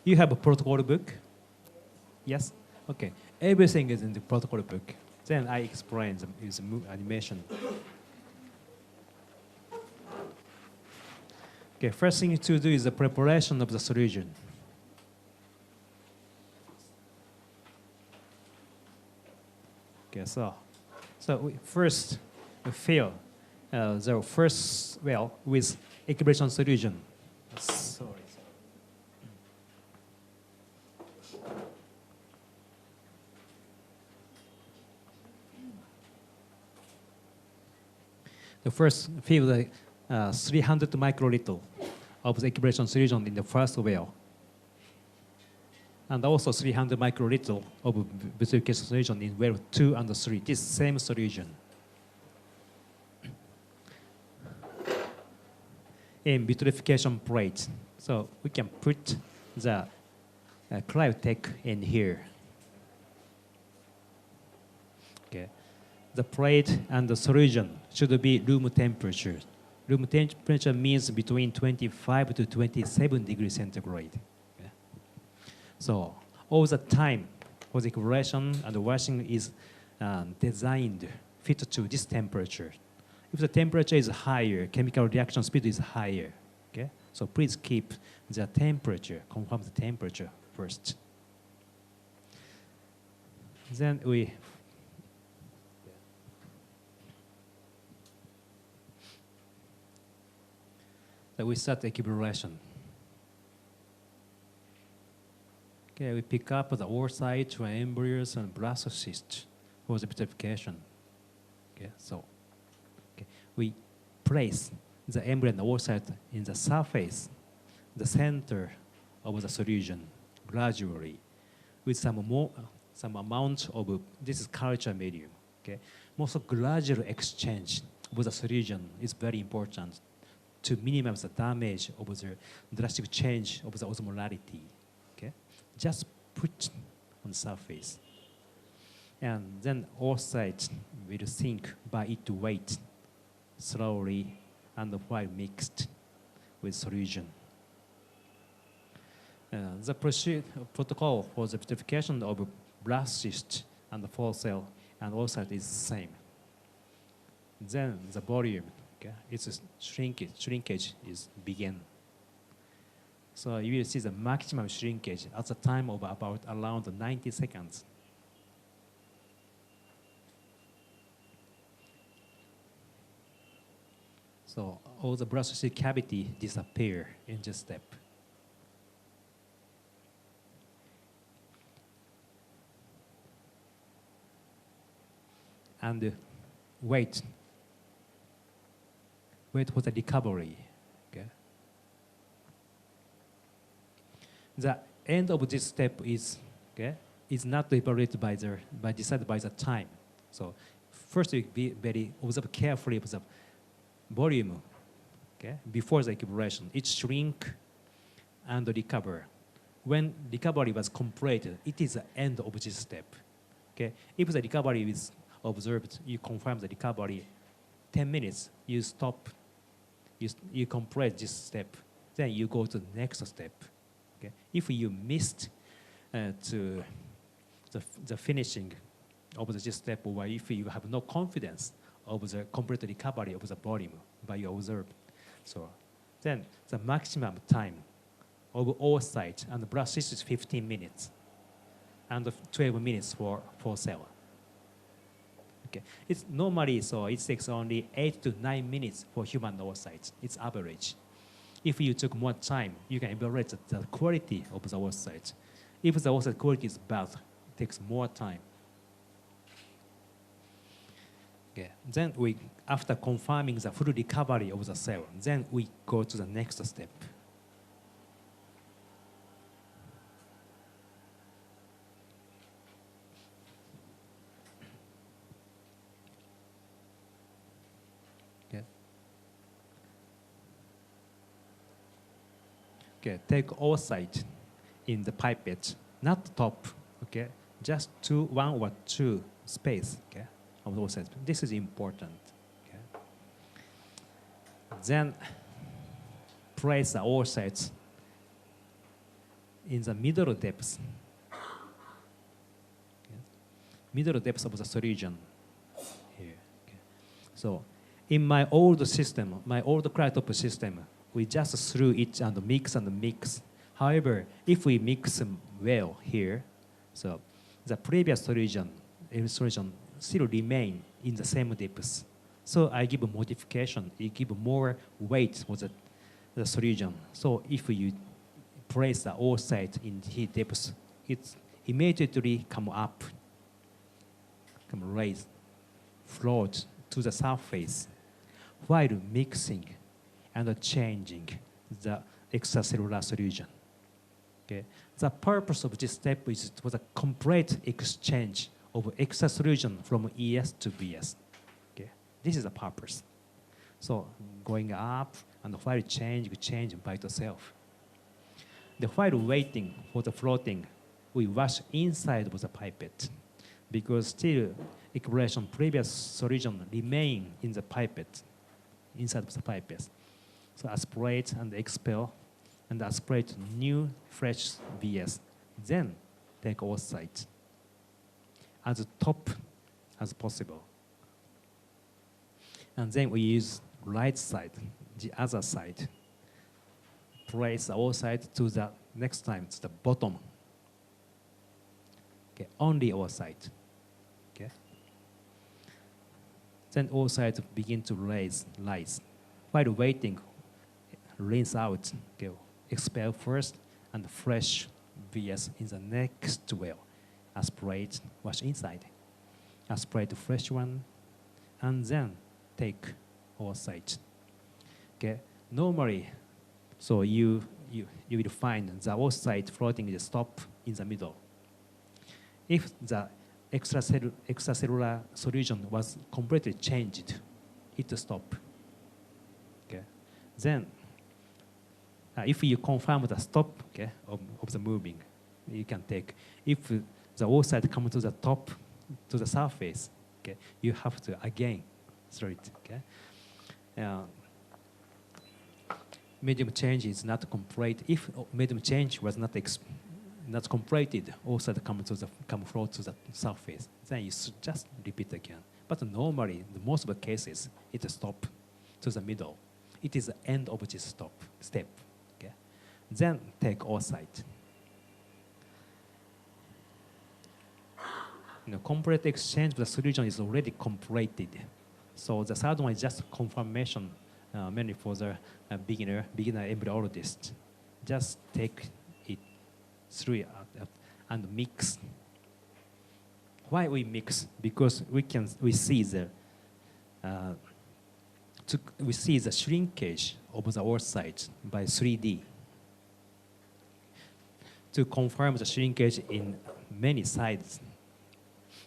You have a protocol book? Yes? Okay. Everything is in the protocol book. Then I explain the animation. Okay, first thing to do is the preparation of the solution. Okay, so we first fill the first well with equilibration solution. Sorry. The first fill the 300 microliter of the equilibration solution in the first well, and also 300 microliter of vitrification solution in well 2 and 3. This same solution. In vitrification plate, so we can put the Cryotech in here. Okay, the plate and the solution should be room temperature. Room temperature means between 25 to 27 degrees centigrade. Okay. So all the time for the equilibration and the washing is designed fit to this temperature. If the temperature is higher, chemical reaction speed is higher. Okay? So please keep the temperature, confirm the temperature first. Then we start the equilibration. Okay, we pick up the oocytes, embryos, and blastocysts for the vitrification. Okay, so we place the embryo and oocyte in the surface, the center of the solution, gradually, with some amount of this is culture medium. Okay, most gradual exchange of the solution is very important to minimize the damage of the drastic change of the osmolarity. Okay, just put on the surface, and then oocyte will sink by its weight slowly and while mixed with solution. The protocol for the vitrification of blastocyst and the full cell and oocyte is the same. Then the volume, its shrinkage is begin. So you will see the maximum shrinkage at the time of about around 90 seconds. So all the blastocyst cavity disappear in this step. And wait for the recovery. Okay. The end of this step is not evaluated decided by the time. So first we observe carefully the volume. Okay, before the equilibration, it shrink and recover. When recovery was completed, it is the end of this step. Okay, if the recovery is observed, you confirm the recovery. 10 minutes, you stop. You complete this step. Then you go to the next step. Okay, if you missed to the finishing of this step, or if you have no confidence of the complete recovery of the volume by your observed, so then the maximum time of oocyte and blastocyst is 15 minutes, and 12 minutes for cell. Okay, it's normally so it takes only 8 to 9 minutes for human oocytes. It's average. If you took more time, you can evaluate the quality of the oocytes. If the oocyte quality is bad, it takes more time. Okay. Then after confirming the full recovery of the cell, then we go to the next step. Okay, take oocyte in the pipette, not the top, okay? Just one or two space, okay, of the oocyte. This is important, okay? Then place the oocytes in the middle depths. Okay. Middle depths of the solution here. Okay. So in my old system, my old cryotop system, we just threw it and mix and mix. However, if we mix well here, so the previous solution still remain in the same depths. So I give a modification, I give more weight for the solution. So if you place the oocyte in the depths, it immediately come up, come raise, float to the surface while mixing and changing the extracellular solution. Okay. The purpose of this step is for the complete exchange of extra solution from ES to BS. Okay. This is the purpose. So going up and while change by itself. While waiting for the floating, we wash inside of the pipette because still equilibration previous solution remain in the pipette, inside of the pipette. So aspirate and expel, and aspirate new fresh BS. Then take oocyte as top as possible. And then we use right side, the other side. Place the oocyte to the next time to the bottom. Okay, only oocyte. Okay. Then oocyte begin to rise. While waiting, rinse out. Okay, expel first and fresh VS in the next well. Aspirate, wash inside. Aspirate the fresh one, and then take oocyte. Okay, normally, so you will find the oocyte floating the stop in the middle. If the extracellular solution was completely changed, it will stop. Okay, then if you confirm the stop, okay, of the moving, you can take. If the oocyte comes to the top, to the surface, okay, you have to again throw it. Okay. Medium change is not complete. If medium change was not completed, oocyte come float to the surface, then you just repeat again. But normally, in most of the cases, it stop to the middle. It is the end of this step. Okay? Then take oocyte. Complete exchange of the solution is already completed. So the third one is just confirmation, mainly for the beginner embryologist. Just take it through and mix. Why we mix? Because we see the shrinkage of the oocyte by 3D. To confirm the shrinkage in many sides,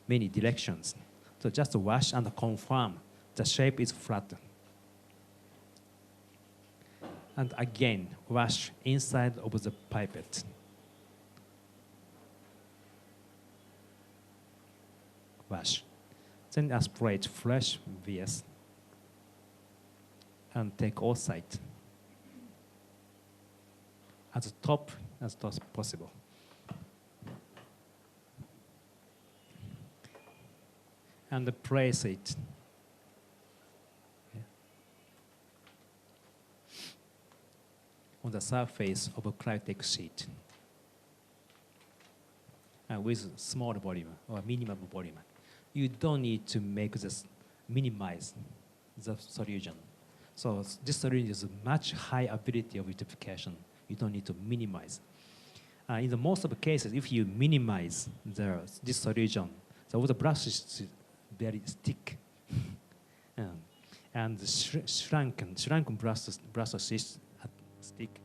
many directions. So just wash and confirm the shape is flat. And again, wash inside of the pipette. Wash. Then aspirate fresh VS and take oocyte as top as possible. And place it. On the surface of a Cryotech sheet with small volume or minimum volume. You don't need to minimize the solution. So this solution is a much high ability of vitrification. You don't need to minimize. In the most of the cases, if you minimize this solution, the brush is very thick. And the shrunken brush is stick.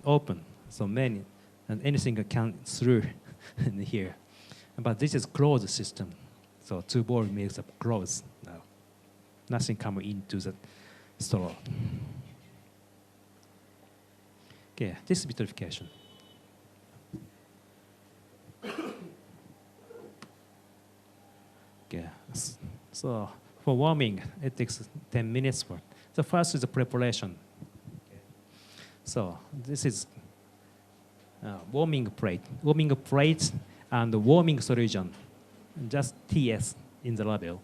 open, so many, and anything can through in here. But this is closed system, so two ball makes up closed now. Nothing come into the straw. Okay, this is vitrification. Okay, so for warming, it takes 10 minutes for. The first is the preparation. Okay. So this is warming plate and the warming solution. Just TS in the label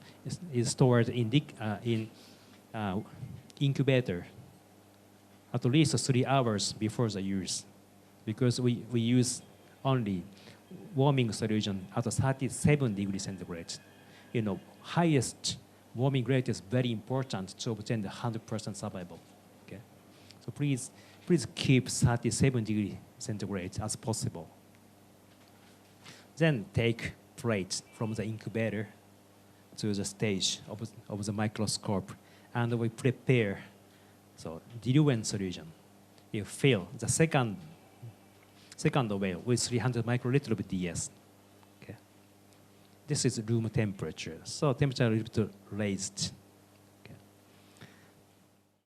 is stored in incubator at least 3 hours before the use, because we use only warming solution at 37 degrees centigrade. You know, highest warming rate is very important to obtain the 100% survival. Okay, so please keep 37 degrees centigrade as possible. Then take plates from the incubator to the stage of the microscope, and we prepare so diluent solution. You fill the second well with 300 microliter of DS. Okay, this is room temperature, so temperature a little bit raised.